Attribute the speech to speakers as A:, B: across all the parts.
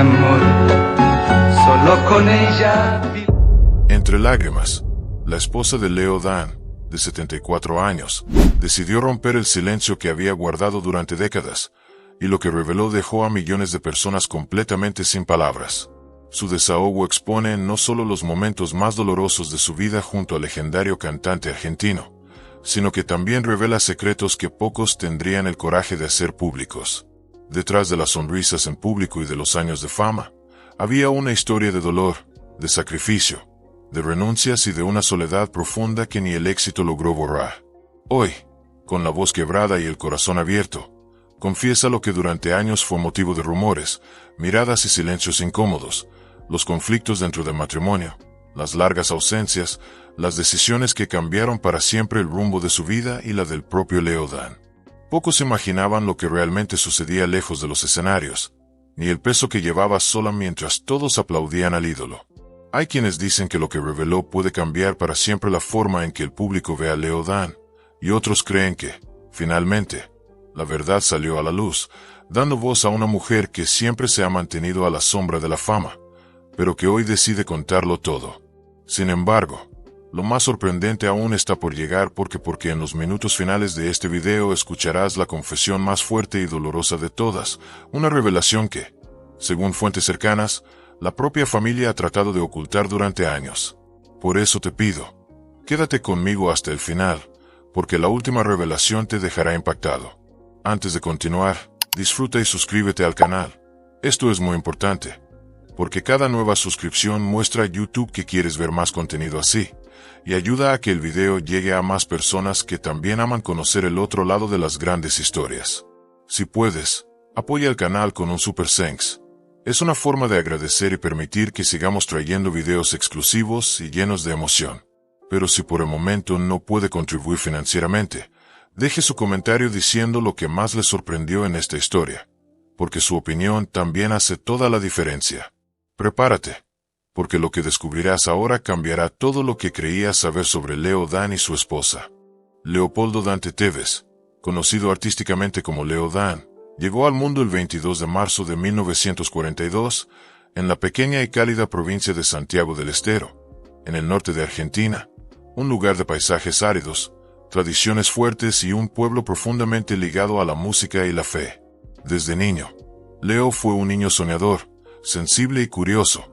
A: amor, solo con ella.
B: Entre lágrimas, la esposa de Leo Dan, de 74 años, decidió romper el silencio que había guardado durante décadas, y lo que reveló dejó a millones de personas completamente sin palabras. Su desahogo expone no solo los momentos más dolorosos de su vida junto al legendario cantante argentino, sino que también revela secretos que pocos tendrían el coraje de hacer públicos. Detrás de las sonrisas en público y de los años de fama, había una historia de dolor, de sacrificio, de renuncias y de una soledad profunda que ni el éxito logró borrar. Hoy, con la voz quebrada y el corazón abierto, confiesa lo que durante años fue motivo de rumores, miradas y silencios incómodos, los conflictos dentro del matrimonio, las largas ausencias, las decisiones que cambiaron para siempre el rumbo de su vida y la del propio Leo Dan. Pocos imaginaban lo que realmente sucedía lejos de los escenarios, ni el peso que llevaba sola mientras todos aplaudían al ídolo. Hay quienes dicen que lo que reveló puede cambiar para siempre la forma en que el público ve a Leo Dan, y otros creen que, finalmente, la verdad salió a la luz, dando voz a una mujer que siempre se ha mantenido a la sombra de la fama, pero que hoy decide contarlo todo. Sin embargo, lo más sorprendente aún está por llegar porque en los minutos finales de este video escucharás la confesión más fuerte y dolorosa de todas, una revelación que, según fuentes cercanas, la propia familia ha tratado de ocultar durante años. Por eso te pido, quédate conmigo hasta el final, porque la última revelación te dejará impactado. Antes de continuar, disfruta y suscríbete al canal. Esto es muy importante, porque cada nueva suscripción muestra a YouTube que quieres ver más contenido así, y ayuda a que el video llegue a más personas que también aman conocer el otro lado de las grandes historias. Si puedes, apoya el canal con un Super Thanks. Es una forma de agradecer y permitir que sigamos trayendo videos exclusivos y llenos de emoción. Pero si por el momento no puede contribuir financieramente, deje su comentario diciendo lo que más le sorprendió en esta historia, porque su opinión también hace toda la diferencia. Prepárate, porque lo que descubrirás ahora cambiará todo lo que creías saber sobre Leo Dan y su esposa. Leopoldo Dante Tevez, conocido artísticamente como Leo Dan, llegó al mundo el 22 de marzo de 1942, en la pequeña y cálida provincia de Santiago del Estero, en el norte de Argentina, un lugar de paisajes áridos, tradiciones fuertes y un pueblo profundamente ligado a la música y la fe. Desde niño, Leo fue un niño soñador, sensible y curioso,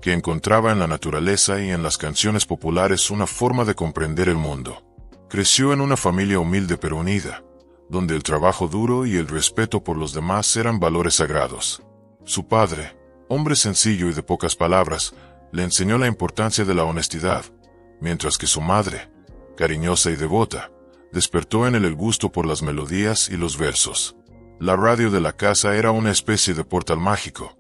B: que encontraba en la naturaleza y en las canciones populares una forma de comprender el mundo. Creció en una familia humilde pero unida, donde el trabajo duro y el respeto por los demás eran valores sagrados. Su padre, hombre sencillo y de pocas palabras, le enseñó la importancia de la honestidad, mientras que su madre, cariñosa y devota, despertó en él el gusto por las melodías y los versos. La radio de la casa era una especie de portal mágico.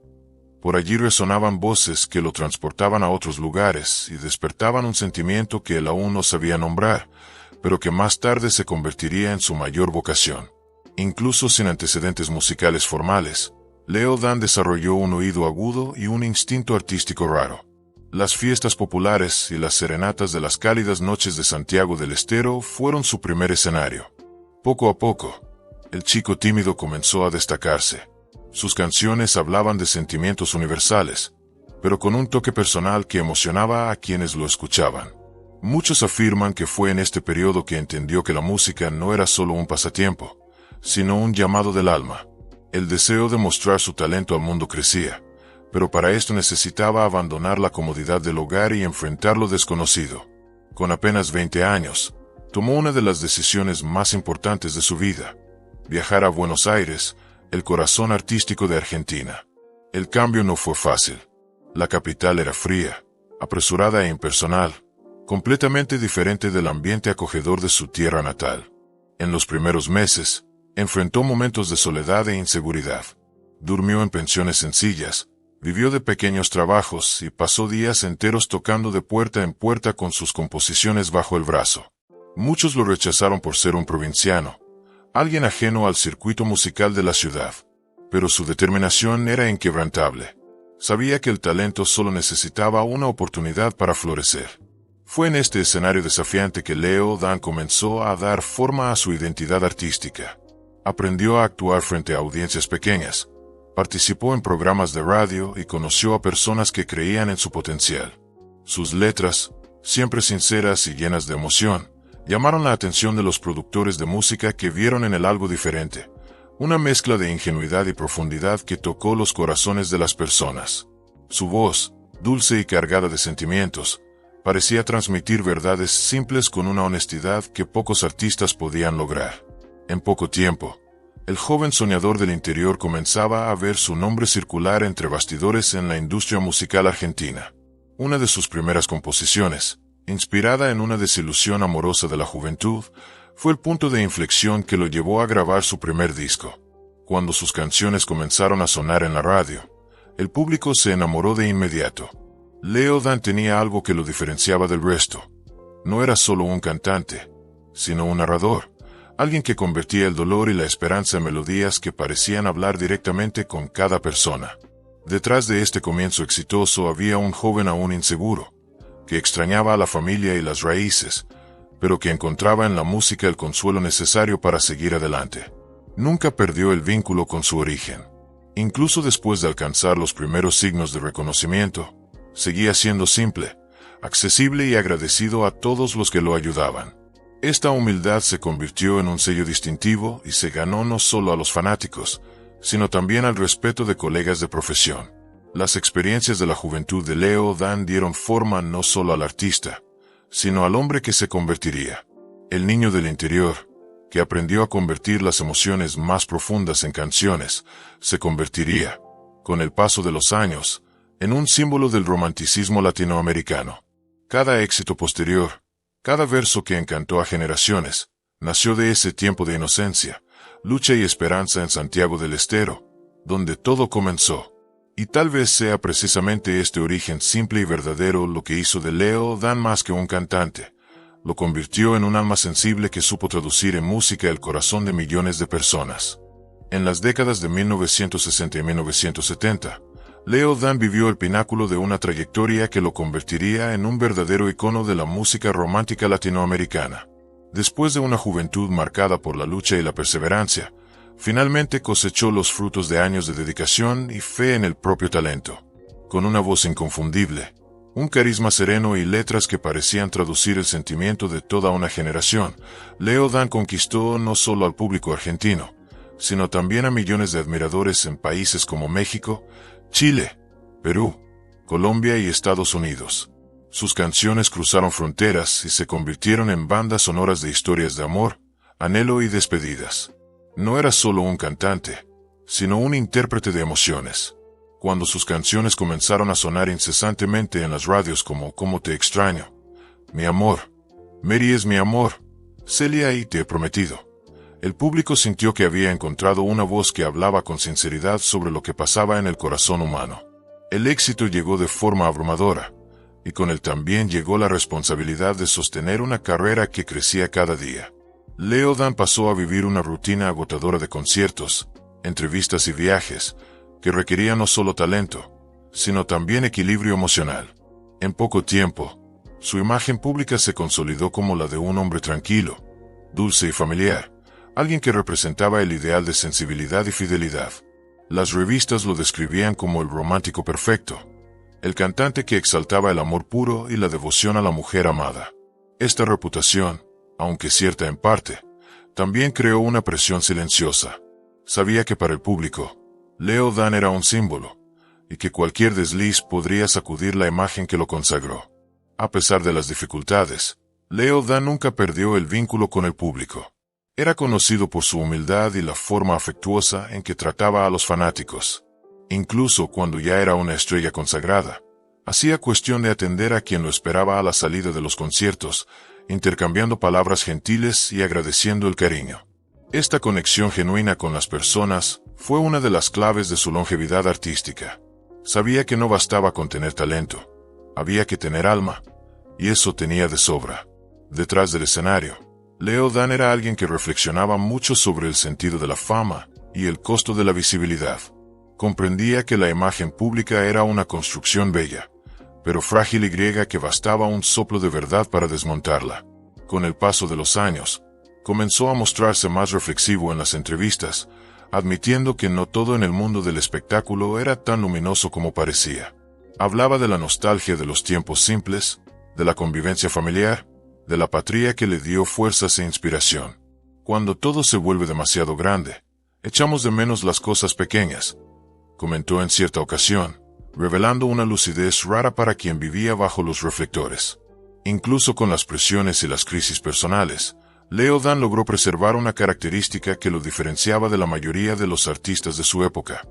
B: Por allí resonaban voces que lo transportaban a otros lugares y despertaban un sentimiento que él aún no sabía nombrar, pero que más tarde se convertiría en su mayor vocación. Incluso sin antecedentes musicales formales, Leo Dan desarrolló un oído agudo y un instinto artístico raro. Las fiestas populares y las serenatas de las cálidas noches de Santiago del Estero fueron su primer escenario. Poco a poco, el chico tímido comenzó a destacarse. Sus canciones hablaban de sentimientos universales, pero con un toque personal que emocionaba a quienes lo escuchaban. Muchos afirman que fue en este periodo que entendió que la música no era solo un pasatiempo, sino un llamado del alma. El deseo de mostrar su talento al mundo crecía, pero para esto necesitaba abandonar la comodidad del hogar y enfrentar lo desconocido. Con apenas 20 años, tomó una de las decisiones más importantes de su vida: viajar a Buenos Aires, el corazón artístico de Argentina. El cambio no fue fácil. La capital era fría, apresurada e impersonal, completamente diferente del ambiente acogedor de su tierra natal. En los primeros meses, enfrentó momentos de soledad e inseguridad. Durmió en pensiones sencillas, vivió de pequeños trabajos y pasó días enteros tocando de puerta en puerta con sus composiciones bajo el brazo. Muchos lo rechazaron por ser un provinciano, alguien ajeno al circuito musical de la ciudad, pero su determinación era inquebrantable. Sabía que el talento solo necesitaba una oportunidad para florecer. Fue en este escenario desafiante que Leo Dan comenzó a dar forma a su identidad artística. Aprendió a actuar frente a audiencias pequeñas, Participó en programas de radio y conoció a personas que creían en su potencial. Sus letras, siempre sinceras y llenas de emoción, llamaron la atención de los productores de música que vieron en él algo diferente, una mezcla de ingenuidad y profundidad que tocó los corazones de las personas. Su voz, dulce y cargada de sentimientos, parecía transmitir verdades simples con una honestidad que pocos artistas podían lograr. En poco tiempo, el joven soñador del interior comenzaba a ver su nombre circular entre bastidores en la industria musical argentina. Una de sus primeras composiciones, inspirada en una desilusión amorosa de la juventud, fue el punto de inflexión que lo llevó a grabar su primer disco. Cuando sus canciones comenzaron a sonar en la radio, el público se enamoró de inmediato. Leo Dan tenía algo que lo diferenciaba del resto. No era solo un cantante, sino un narrador, alguien que convertía el dolor y la esperanza en melodías que parecían hablar directamente con cada persona. Detrás de este comienzo exitoso había un joven aún inseguro, que extrañaba a la familia y las raíces, pero que encontraba en la música el consuelo necesario para seguir adelante. Nunca perdió el vínculo con su origen. Incluso después de alcanzar los primeros signos de reconocimiento, seguía siendo simple, accesible y agradecido a todos los que lo ayudaban. Esta humildad se convirtió en un sello distintivo y se ganó no solo a los fanáticos, sino también al respeto de colegas de profesión. Las experiencias de la juventud de Leo Dan dieron forma no solo al artista, sino al hombre que se convertiría. El niño del interior, que aprendió a convertir las emociones más profundas en canciones, se convertiría, con el paso de los años, en un símbolo del romanticismo latinoamericano. Cada éxito posterior, cada verso que encantó a generaciones, nació de ese tiempo de inocencia, lucha y esperanza en Santiago del Estero, donde todo comenzó. Y tal vez sea precisamente este origen simple y verdadero lo que hizo de Leo Dan más que un cantante. Lo convirtió en un alma sensible que supo traducir en música el corazón de millones de personas. En las décadas de 1960 y 1970, Leo Dan vivió el pináculo de una trayectoria que lo convertiría en un verdadero icono de la música romántica latinoamericana. Después de una juventud marcada por la lucha y la perseverancia, finalmente cosechó los frutos de años de dedicación y fe en el propio talento. Con una voz inconfundible, un carisma sereno y letras que parecían traducir el sentimiento de toda una generación, Leo Dan conquistó no solo al público argentino, sino también a millones de admiradores en países como México, Chile, Perú, Colombia y Estados Unidos. Sus canciones cruzaron fronteras y se convirtieron en bandas sonoras de historias de amor, anhelo y despedidas. No era solo un cantante, sino un intérprete de emociones. Cuando sus canciones comenzaron a sonar incesantemente en las radios como Cómo te extraño, Mi amor, Mary es mi amor, Celia y Te he prometido, el público sintió que había encontrado una voz que hablaba con sinceridad sobre lo que pasaba en el corazón humano. El éxito llegó de forma abrumadora, y con él también llegó la responsabilidad de sostener una carrera que crecía cada día. Leo Dan pasó a vivir una rutina agotadora de conciertos, entrevistas y viajes, que requerían no solo talento, sino también equilibrio emocional. En poco tiempo, su imagen pública se consolidó como la de un hombre tranquilo, dulce y familiar, alguien que representaba el ideal de sensibilidad y fidelidad. Las revistas lo describían como el romántico perfecto, el cantante que exaltaba el amor puro y la devoción a la mujer amada. Esta reputación, aunque cierta en parte, también creó una presión silenciosa. Sabía que para el público, Leo Dan era un símbolo, y que cualquier desliz podría sacudir la imagen que lo consagró. A pesar de las dificultades, Leo Dan nunca perdió el vínculo con el público. Era conocido por su humildad y la forma afectuosa en que trataba a los fanáticos. Incluso cuando ya era una estrella consagrada, hacía cuestión de atender a quien lo esperaba a la salida de los conciertos, intercambiando palabras gentiles y agradeciendo el cariño. Esta conexión genuina con las personas fue una de las claves de su longevidad artística. Sabía que no bastaba con tener talento, había que tener alma, y eso tenía de sobra. Detrás del escenario, Leo Dan era alguien que reflexionaba mucho sobre el sentido de la fama y el costo de la visibilidad. Comprendía que la imagen pública era una construcción bella, pero frágil y griega que bastaba un soplo de verdad para desmontarla. Con el paso de los años, comenzó a mostrarse más reflexivo en las entrevistas, admitiendo que no todo en el mundo del espectáculo era tan luminoso como parecía. Hablaba de la nostalgia de los tiempos simples, de la convivencia familiar, de la patria que le dio fuerzas e inspiración. Cuando todo se vuelve demasiado grande, echamos de menos las cosas pequeñas, comentó en cierta ocasión, revelando una lucidez rara para quien vivía bajo los reflectores. Incluso con las presiones y las crisis personales, Leo Dan logró preservar una característica que lo diferenciaba de la mayoría de los artistas de su época: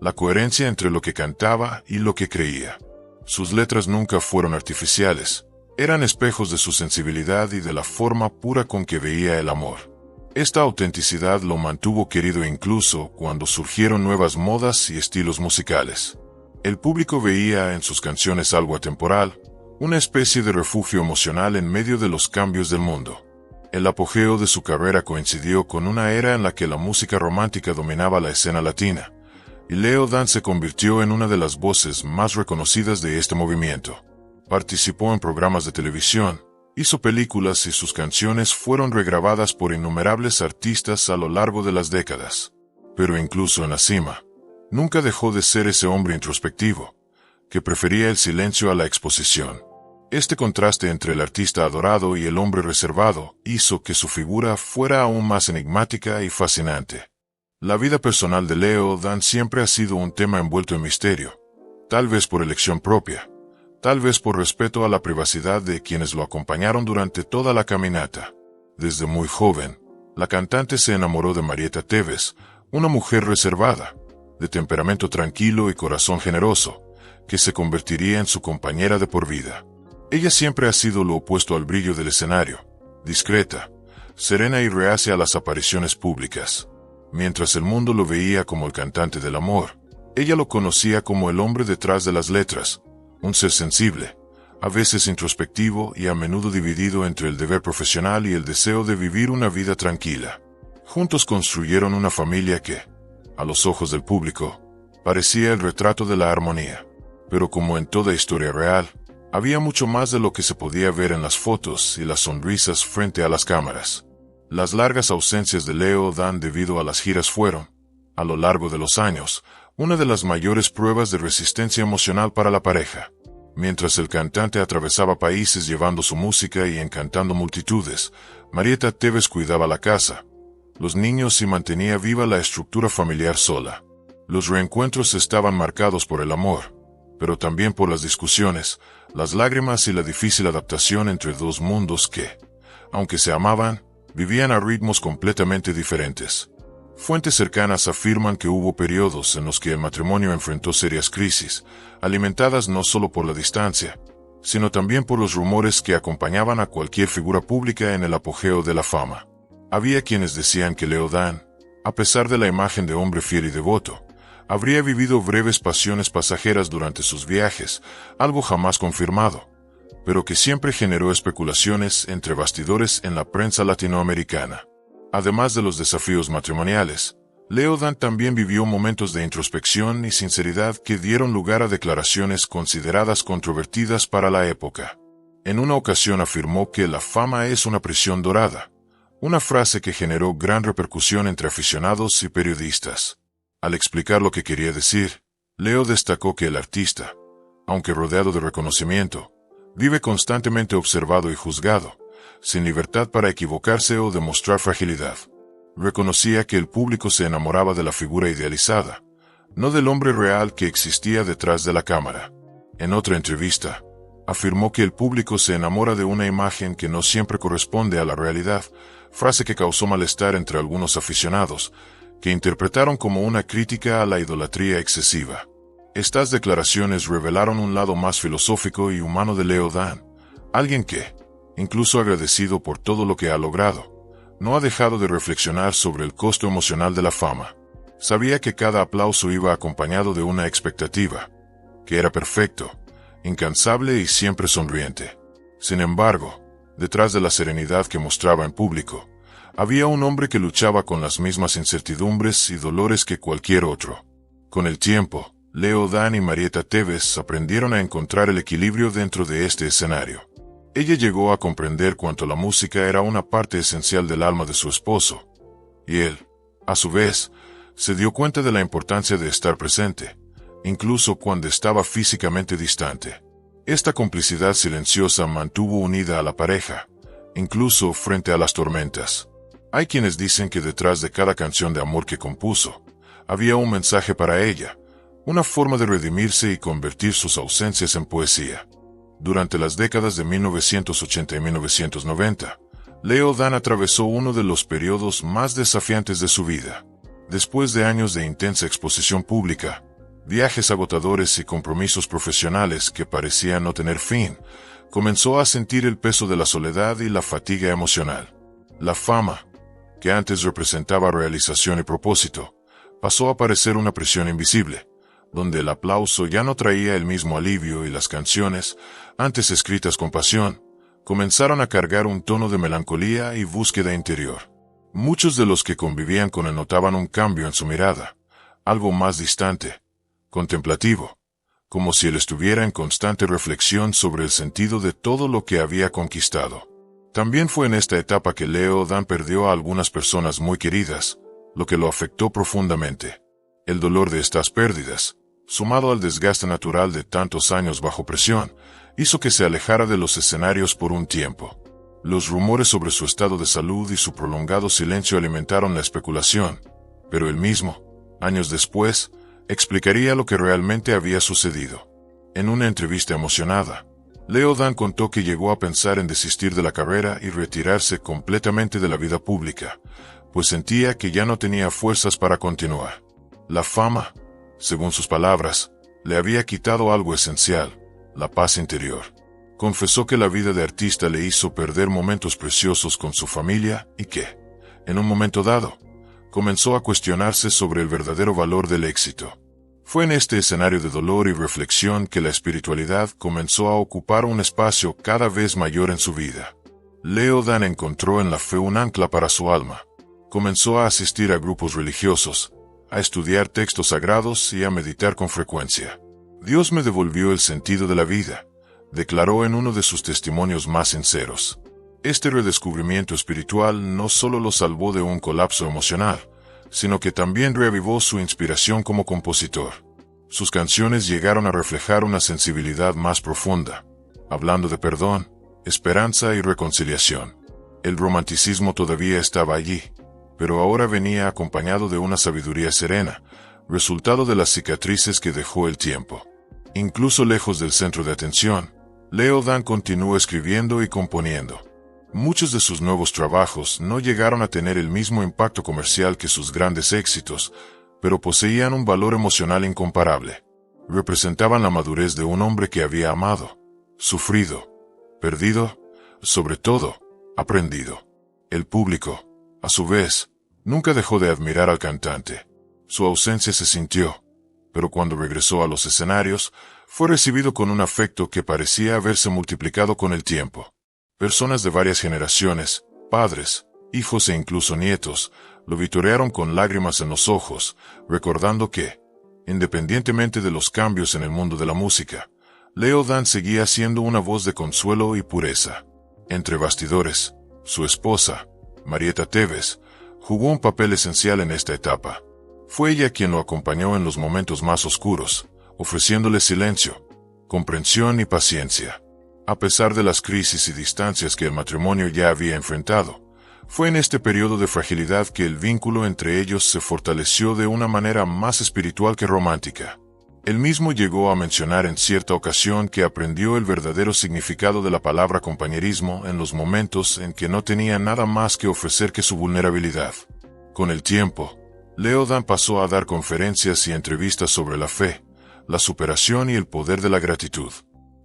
B: la coherencia entre lo que cantaba y lo que creía. Sus letras nunca fueron artificiales, eran espejos de su sensibilidad y de la forma pura con que veía el amor. Esta autenticidad lo mantuvo querido incluso cuando surgieron nuevas modas y estilos musicales. El público veía en sus canciones algo atemporal, una especie de refugio emocional en medio de los cambios del mundo. El apogeo de su carrera coincidió con una era en la que la música romántica dominaba la escena latina, y Leo Dan se convirtió en una de las voces más reconocidas de este movimiento. Participó en programas de televisión, hizo películas y sus canciones fueron regrabadas por innumerables artistas a lo largo de las décadas. Pero incluso en la cima, nunca dejó de ser ese hombre introspectivo, que prefería el silencio a la exposición. Este contraste entre el artista adorado y el hombre reservado hizo que su figura fuera aún más enigmática y fascinante. La vida personal de Leo Dan siempre ha sido un tema envuelto en misterio, tal vez por elección propia, tal vez por respeto a la privacidad de quienes lo acompañaron durante toda la caminata. Desde muy joven, la cantante se enamoró de Marieta Tevez, una mujer reservada, de temperamento tranquilo y corazón generoso, que se convertiría en su compañera de por vida. Ella siempre ha sido lo opuesto al brillo del escenario, discreta, serena y reacia a las apariciones públicas. Mientras el mundo lo veía como el cantante del amor, ella lo conocía como el hombre detrás de las letras, un ser sensible, a veces introspectivo y a menudo dividido entre el deber profesional y el deseo de vivir una vida tranquila. Juntos construyeron una familia que, a los ojos del público, parecía el retrato de la armonía. Pero como en toda historia real, había mucho más de lo que se podía ver en las fotos y las sonrisas frente a las cámaras. Las largas ausencias de Leo Dan debido a las giras fueron, a lo largo de los años, una de las mayores pruebas de resistencia emocional para la pareja. Mientras el cantante atravesaba países llevando su música y encantando multitudes, Marieta Tevez cuidaba la casa, los niños y mantenía viva la estructura familiar sola. Los reencuentros estaban marcados por el amor, pero también por las discusiones, las lágrimas y la difícil adaptación entre dos mundos que, aunque se amaban, vivían a ritmos completamente diferentes. Fuentes cercanas afirman que hubo periodos en los que el matrimonio enfrentó serias crisis, alimentadas no solo por la distancia, sino también por los rumores que acompañaban a cualquier figura pública en el apogeo de la fama. Había quienes decían que Leo Dan, a pesar de la imagen de hombre fiel y devoto, habría vivido breves pasiones pasajeras durante sus viajes, algo jamás confirmado, pero que siempre generó especulaciones entre bastidores en la prensa latinoamericana. Además de los desafíos matrimoniales, Leo Dan también vivió momentos de introspección y sinceridad que dieron lugar a declaraciones consideradas controvertidas para la época. En una ocasión afirmó que la fama es una prisión dorada, una frase que generó gran repercusión entre aficionados y periodistas. Al explicar lo que quería decir, Leo destacó que el artista, aunque rodeado de reconocimiento, vive constantemente observado y juzgado, sin libertad para equivocarse o demostrar fragilidad. Reconocía que el público se enamoraba de la figura idealizada, no del hombre real que existía detrás de la cámara. En otra entrevista, afirmó que el público se enamora de una imagen que no siempre corresponde a la realidad, frase que causó malestar entre algunos aficionados, que interpretaron como una crítica a la idolatría excesiva. Estas declaraciones revelaron un lado más filosófico y humano de Leo Dan, alguien que, incluso agradecido por todo lo que ha logrado, no ha dejado de reflexionar sobre el costo emocional de la fama. Sabía que cada aplauso iba acompañado de una expectativa, que era perfecto, incansable y siempre sonriente. Sin embargo, detrás de la serenidad que mostraba en público, había un hombre que luchaba con las mismas incertidumbres y dolores que cualquier otro. Con el tiempo, Leo Dan y Marieta Tevez aprendieron a encontrar el equilibrio dentro de este escenario. Ella llegó a comprender cuánto la música era una parte esencial del alma de su esposo, y él, a su vez, Se dio cuenta de la importancia de estar presente, incluso cuando estaba físicamente distante. Esta complicidad silenciosa mantuvo unida a la pareja, incluso frente a las tormentas. Hay quienes dicen que detrás de cada canción de amor que compuso, había un mensaje para ella, una forma de redimirse y convertir sus ausencias en poesía. Durante las décadas de 1980 y 1990, Leo Dan atravesó uno de los periodos más desafiantes de su vida. Después de años de intensa exposición pública, viajes agotadores y compromisos profesionales que parecían no tener fin, comenzó a sentir el peso de la soledad y la fatiga emocional. La fama, que antes representaba realización y propósito, pasó a parecer una prisión invisible, donde el aplauso ya no traía el mismo alivio y las canciones, antes escritas con pasión, comenzaron a cargar un tono de melancolía y búsqueda interior. Muchos de los que convivían con él notaban un cambio en su mirada, algo más distante, contemplativo, como si él estuviera en constante reflexión sobre el sentido de todo lo que había conquistado. También fue en esta etapa que Leo Dan perdió a algunas personas muy queridas, lo que lo afectó profundamente. El dolor de estas pérdidas, sumado al desgaste natural de tantos años bajo presión, hizo que se alejara de los escenarios por un tiempo. Los rumores sobre su estado de salud y su prolongado silencio alimentaron la especulación, pero él mismo, años después, explicaría lo que realmente había sucedido. En una entrevista emocionada, Leo Dan contó que llegó a pensar en desistir de la carrera y retirarse completamente de la vida pública, pues sentía que ya no tenía fuerzas para continuar. La fama, según sus palabras, le había quitado algo esencial, la paz interior. Confesó que la vida de artista le hizo perder momentos preciosos con su familia y que, en un momento dado, comenzó a cuestionarse sobre el verdadero valor del éxito. Fue en este escenario de dolor y reflexión que la espiritualidad comenzó a ocupar un espacio cada vez mayor en su vida. Leo Dan encontró en la fe un ancla para su alma. Comenzó a asistir a grupos religiosos, a estudiar textos sagrados y a meditar con frecuencia. Dios me devolvió el sentido de la vida, declaró en uno de sus testimonios más sinceros. Este redescubrimiento espiritual no solo lo salvó de un colapso emocional, sino que también reavivó su inspiración como compositor. Sus canciones llegaron a reflejar una sensibilidad más profunda, hablando de perdón, esperanza y reconciliación. El romanticismo todavía estaba allí, pero ahora venía acompañado de una sabiduría serena, resultado de las cicatrices que dejó el tiempo. Incluso lejos del centro de atención, Leo Dan continuó escribiendo y componiendo. Muchos de sus nuevos trabajos no llegaron a tener el mismo impacto comercial que sus grandes éxitos, pero poseían un valor emocional incomparable. Representaban la madurez de un hombre que había amado, sufrido, perdido, sobre todo, aprendido. El público, a su vez, nunca dejó de admirar al cantante. Su ausencia se sintió, pero cuando regresó a los escenarios, fue recibido con un afecto que parecía haberse multiplicado con el tiempo. Personas de varias generaciones, padres, hijos e incluso nietos, lo vitorearon con lágrimas en los ojos, recordando que, independientemente de los cambios en el mundo de la música, Leo Dan seguía siendo una voz de consuelo y pureza. Entre bastidores, su esposa, Marieta Tevez, jugó un papel esencial en esta etapa. Fue ella quien lo acompañó en los momentos más oscuros, ofreciéndole silencio, comprensión y paciencia. A pesar de las crisis y distancias que el matrimonio ya había enfrentado, fue en este periodo de fragilidad que el vínculo entre ellos se fortaleció de una manera más espiritual que romántica. Él mismo llegó a mencionar en cierta ocasión que aprendió el verdadero significado de la palabra compañerismo en los momentos en que no tenía nada más que ofrecer que su vulnerabilidad. Con el tiempo, Leo Dan pasó a dar conferencias y entrevistas sobre la fe, la superación y el poder de la gratitud.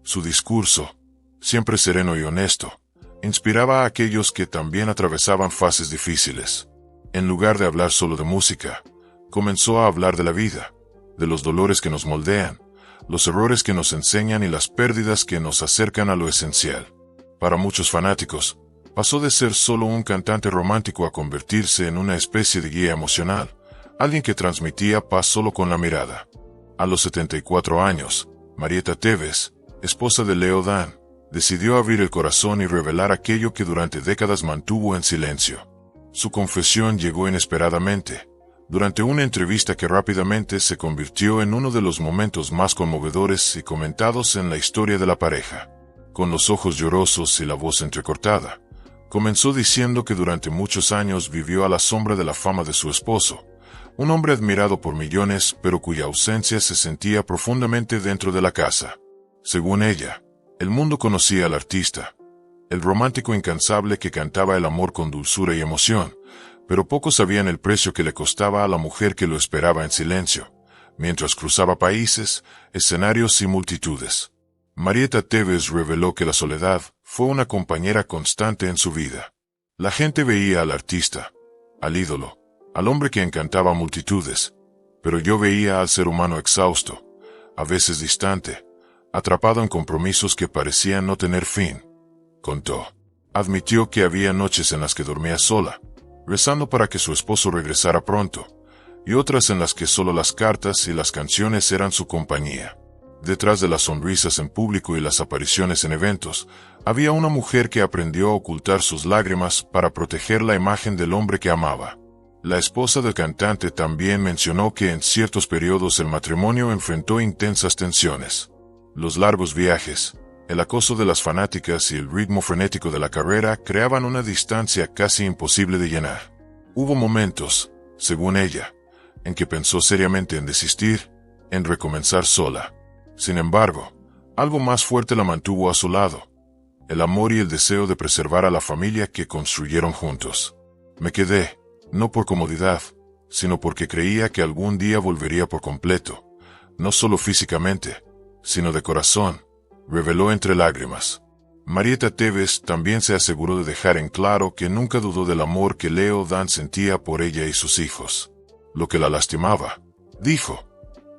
B: Su discurso, siempre sereno y honesto, inspiraba a aquellos que también atravesaban fases difíciles. En lugar de hablar solo de música, comenzó a hablar de la vida, de los dolores que nos moldean, los errores que nos enseñan y las pérdidas que nos acercan a lo esencial. Para muchos fanáticos, pasó de ser solo un cantante romántico a convertirse en una especie de guía emocional, alguien que transmitía paz solo con la mirada. A los 74 años, Marieta Tevez, esposa de Leo Dan, decidió abrir el corazón y revelar aquello que durante décadas mantuvo en silencio. Su confesión llegó inesperadamente, durante una entrevista que rápidamente se convirtió en uno de los momentos más conmovedores y comentados en la historia de la pareja. Con los ojos llorosos y la voz entrecortada, comenzó diciendo que durante muchos años vivió a la sombra de la fama de su esposo, un hombre admirado por millones pero cuya ausencia se sentía profundamente dentro de la casa. Según ella, el mundo conocía al artista, el romántico incansable que cantaba el amor con dulzura y emoción, pero pocos sabían el precio que le costaba a la mujer que lo esperaba en silencio, mientras cruzaba países, escenarios y multitudes. Marietta Tevez reveló que la soledad fue una compañera constante en su vida. La gente veía al artista, al ídolo, al hombre que encantaba a multitudes, pero yo veía al ser humano exhausto, a veces distante, atrapado en compromisos que parecían no tener fin, contó. Admitió que había noches en las que dormía sola, rezando para que su esposo regresara pronto, y otras en las que solo las cartas y las canciones eran su compañía. Detrás de las sonrisas en público y las apariciones en eventos, había una mujer que aprendió a ocultar sus lágrimas para proteger la imagen del hombre que amaba. La esposa del cantante también mencionó que en ciertos periodos el matrimonio enfrentó intensas tensiones. Los largos viajes, el acoso de las fanáticas y el ritmo frenético de la carrera creaban una distancia casi imposible de llenar. Hubo momentos, según ella, en que pensó seriamente en desistir, en recomenzar sola. Sin embargo, algo más fuerte la mantuvo a su lado: el amor y el deseo de preservar a la familia que construyeron juntos. Me quedé, no por comodidad, sino porque creía que algún día volvería por completo, no solo físicamente, sino de corazón, reveló entre lágrimas. Marietta Tevez también se aseguró de dejar en claro que nunca dudó del amor que Leo Dan sentía por ella y sus hijos. Lo que la lastimaba, dijo,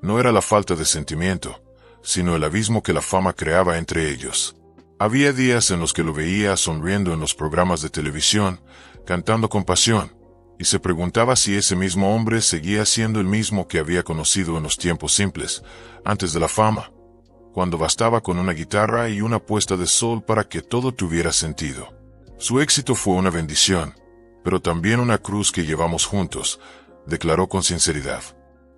B: no era la falta de sentimiento, sino el abismo que la fama creaba entre ellos. Había días en los que lo veía sonriendo en los programas de televisión, cantando con pasión, y se preguntaba si ese mismo hombre seguía siendo el mismo que había conocido en los tiempos simples, antes de la fama, cuando bastaba con una guitarra y una puesta de sol para que todo tuviera sentido. Su éxito fue una bendición, pero también una cruz que llevamos juntos, declaró con sinceridad.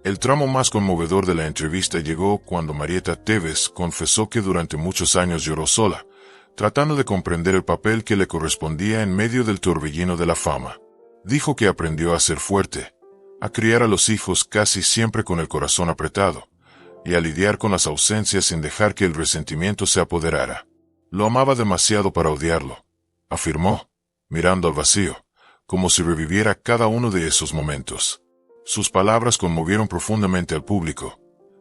B: El tramo más conmovedor de la entrevista llegó cuando Marietta Tevez confesó que durante muchos años lloró sola, tratando de comprender el papel que le correspondía en medio del torbellino de la fama. Dijo que aprendió a ser fuerte, a criar a los hijos casi siempre con el corazón apretado, y a lidiar con las ausencias sin dejar que el resentimiento se apoderara. Lo amaba demasiado para odiarlo, afirmó, mirando al vacío, como si reviviera cada uno de esos momentos. Sus palabras conmovieron profundamente al público,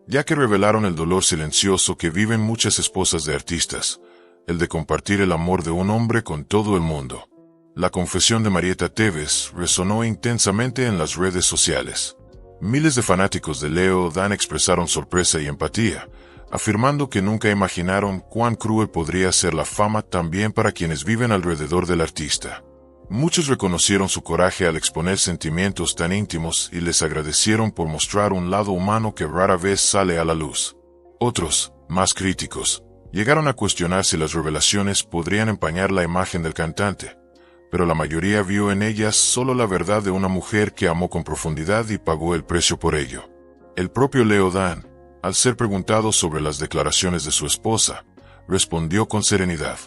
B: ya que revelaron el dolor silencioso que viven muchas esposas de artistas, el de compartir el amor de un hombre con todo el mundo. La confesión de Marietta Tevez resonó intensamente en las redes sociales. Miles de fanáticos de Leo Dan expresaron sorpresa y empatía, afirmando que nunca imaginaron cuán cruel podría ser la fama también para quienes viven alrededor del artista. Muchos reconocieron su coraje al exponer sentimientos tan íntimos y les agradecieron por mostrar un lado humano que rara vez sale a la luz. Otros, más críticos, llegaron a cuestionar si las revelaciones podrían empañar la imagen del cantante, pero la mayoría vio en ellas solo la verdad de una mujer que amó con profundidad y pagó el precio por ello. El propio Leo Dan, al ser preguntado sobre las declaraciones de su esposa, respondió con serenidad.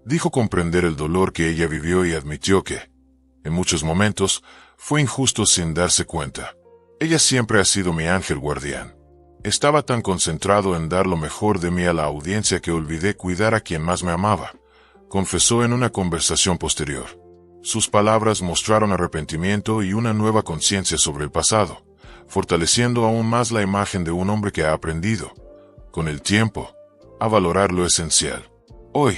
B: Dijo comprender el dolor que ella vivió y admitió que, en muchos momentos, fue injusto sin darse cuenta. Ella siempre ha sido mi ángel guardián. Estaba tan concentrado en dar lo mejor de mí a la audiencia que olvidé cuidar a quien más me amaba, confesó en una conversación posterior. Sus palabras mostraron arrepentimiento y una nueva conciencia sobre el pasado, fortaleciendo aún más la imagen de un hombre que ha aprendido, con el tiempo, a valorar lo esencial. Hoy,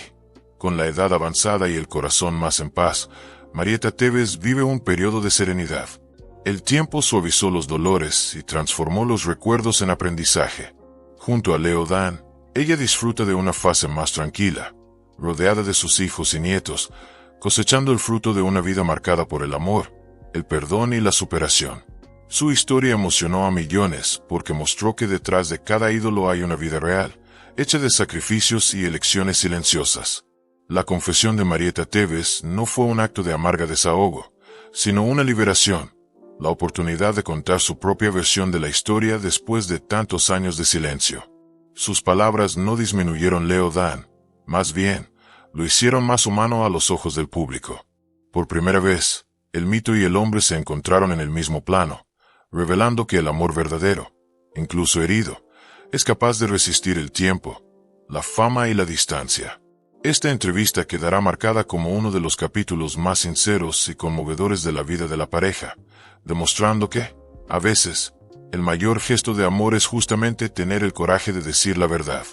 B: con la edad avanzada y el corazón más en paz, Marietta Tevez vive un periodo de serenidad. El tiempo suavizó los dolores y transformó los recuerdos en aprendizaje. Junto a Leo Dan, ella disfruta de una fase más tranquila, rodeada de sus hijos y nietos, cosechando el fruto de una vida marcada por el amor, el perdón y la superación. Su historia emocionó a millones porque mostró que detrás de cada ídolo hay una vida real, hecha de sacrificios y elecciones silenciosas. La confesión de Marietta Tevez no fue un acto de amarga desahogo, sino una liberación, la oportunidad de contar su propia versión de la historia después de tantos años de silencio. Sus palabras no disminuyeron Leo Dan, más bien, lo hicieron más humano a los ojos del público. Por primera vez, el mito y el hombre se encontraron en el mismo plano, revelando que el amor verdadero, incluso herido, es capaz de resistir el tiempo, la fama y la distancia. Esta entrevista quedará marcada como uno de los capítulos más sinceros y conmovedores de la vida de la pareja, demostrando que, a veces, el mayor gesto de amor es justamente tener el coraje de decir la verdad.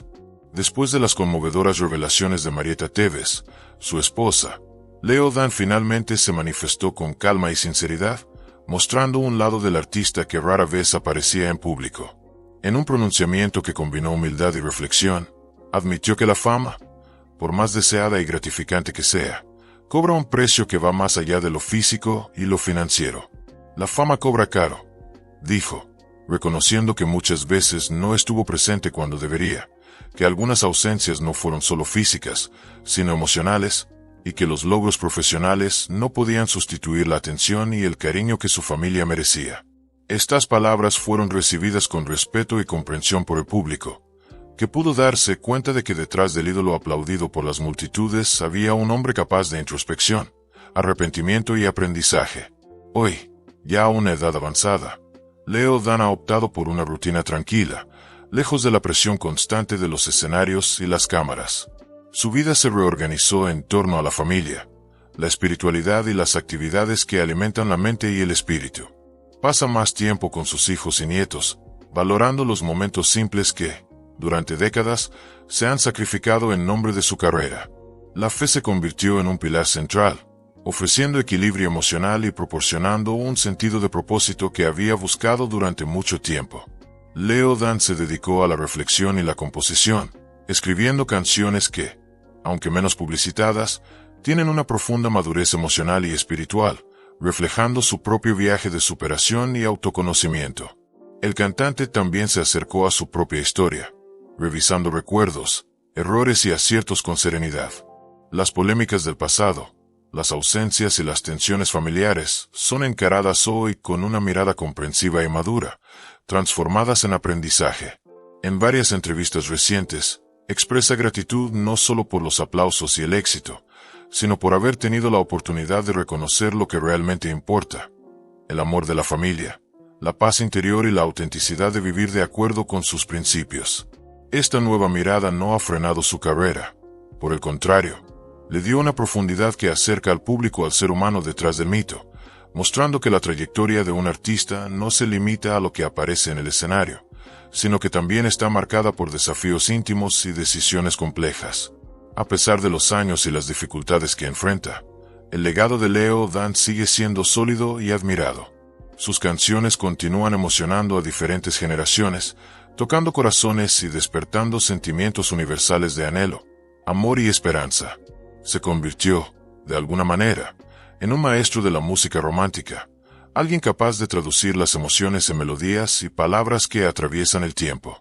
B: Después de las conmovedoras revelaciones de Marieta Tevez, su esposa, Leo Dan finalmente se manifestó con calma y sinceridad, mostrando un lado del artista que rara vez aparecía en público. En un pronunciamiento que combinó humildad y reflexión, admitió que la fama, por más deseada y gratificante que sea, cobra un precio que va más allá de lo físico y lo financiero. La fama cobra caro, dijo, reconociendo que muchas veces no estuvo presente cuando debería, que algunas ausencias no fueron solo físicas, sino emocionales, y que los logros profesionales no podían sustituir la atención y el cariño que su familia merecía. Estas palabras fueron recibidas con respeto y comprensión por el público, que pudo darse cuenta de que detrás del ídolo aplaudido por las multitudes había un hombre capaz de introspección, arrepentimiento y aprendizaje. Hoy, ya a una edad avanzada, Leo Dan ha optado por una rutina tranquila, lejos de la presión constante de los escenarios y las cámaras. Su vida se reorganizó en torno a la familia, la espiritualidad y las actividades que alimentan la mente y el espíritu. Pasa más tiempo con sus hijos y nietos, valorando los momentos simples que, durante décadas, se han sacrificado en nombre de su carrera. La fe se convirtió en un pilar central, ofreciendo equilibrio emocional y proporcionando un sentido de propósito que había buscado durante mucho tiempo. Leo Dan se dedicó a la reflexión y la composición, escribiendo canciones que, aunque menos publicitadas, tienen una profunda madurez emocional y espiritual, reflejando su propio viaje de superación y autoconocimiento. El cantante también se acercó a su propia historia, revisando recuerdos, errores y aciertos con serenidad. Las polémicas del pasado, las ausencias y las tensiones familiares son encaradas hoy con una mirada comprensiva y madura, transformadas en aprendizaje. En varias entrevistas recientes, expresa gratitud no solo por los aplausos y el éxito, sino por haber tenido la oportunidad de reconocer lo que realmente importa: el amor de la familia, la paz interior y la autenticidad de vivir de acuerdo con sus principios. Esta nueva mirada no ha frenado su carrera. Por el contrario, le dio una profundidad que acerca al público al ser humano detrás del mito, mostrando que la trayectoria de un artista no se limita a lo que aparece en el escenario, sino que también está marcada por desafíos íntimos y decisiones complejas. A pesar de los años y las dificultades que enfrenta, el legado de Leo Dan sigue siendo sólido y admirado. Sus canciones continúan emocionando a diferentes generaciones, tocando corazones y despertando sentimientos universales de anhelo, amor y esperanza. Se convirtió, de alguna manera, en un maestro de la música romántica, alguien capaz de traducir las emociones en melodías y palabras que atraviesan el tiempo.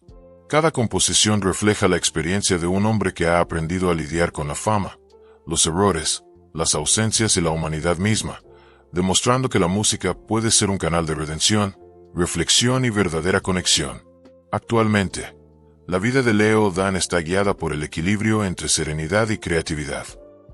B: Cada composición refleja la experiencia de un hombre que ha aprendido a lidiar con la fama, los errores, las ausencias y la humanidad misma, demostrando que la música puede ser un canal de redención, reflexión y verdadera conexión. Actualmente, la vida de Leo Dan está guiada por el equilibrio entre serenidad y creatividad.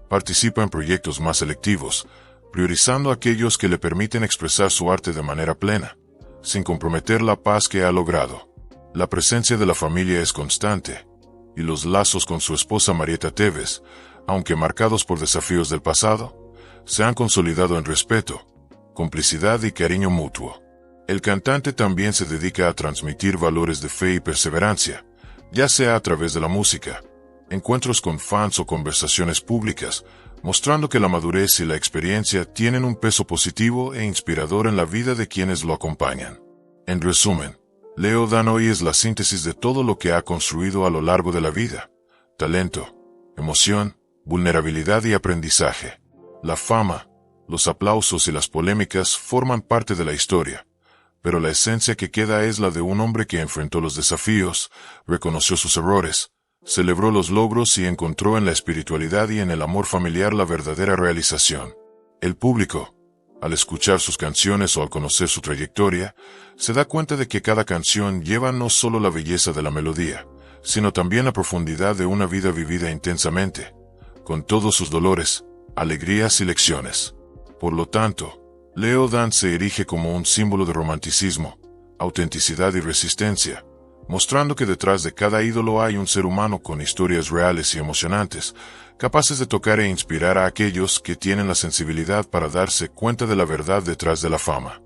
B: Participa en proyectos más selectivos, priorizando aquellos que le permiten expresar su arte de manera plena, sin comprometer la paz que ha logrado. La presencia de la familia es constante, y los lazos con su esposa Marieta Tevez, aunque marcados por desafíos del pasado, se han consolidado en respeto, complicidad y cariño mutuo. El cantante también se dedica a transmitir valores de fe y perseverancia, ya sea a través de la música, encuentros con fans o conversaciones públicas, mostrando que la madurez y la experiencia tienen un peso positivo e inspirador en la vida de quienes lo acompañan. En resumen, Leo Dan hoy es la síntesis de todo lo que ha construido a lo largo de la vida: talento, emoción, vulnerabilidad y aprendizaje. La fama, los aplausos y las polémicas forman parte de la historia, pero la esencia que queda es la de un hombre que enfrentó los desafíos, reconoció sus errores, celebró los logros y encontró en la espiritualidad y en el amor familiar la verdadera realización. El público, Al escuchar sus canciones o al conocer su trayectoria, se da cuenta de que cada canción lleva no solo la belleza de la melodía, sino también la profundidad de una vida vivida intensamente, con todos sus dolores, alegrías y lecciones. Por lo tanto, Leo Dan se erige como un símbolo de romanticismo, autenticidad y resistencia, mostrando que detrás de cada ídolo hay un ser humano con historias reales y emocionantes, capaces de tocar e inspirar a aquellos que tienen la sensibilidad para darse cuenta de la verdad detrás de la fama.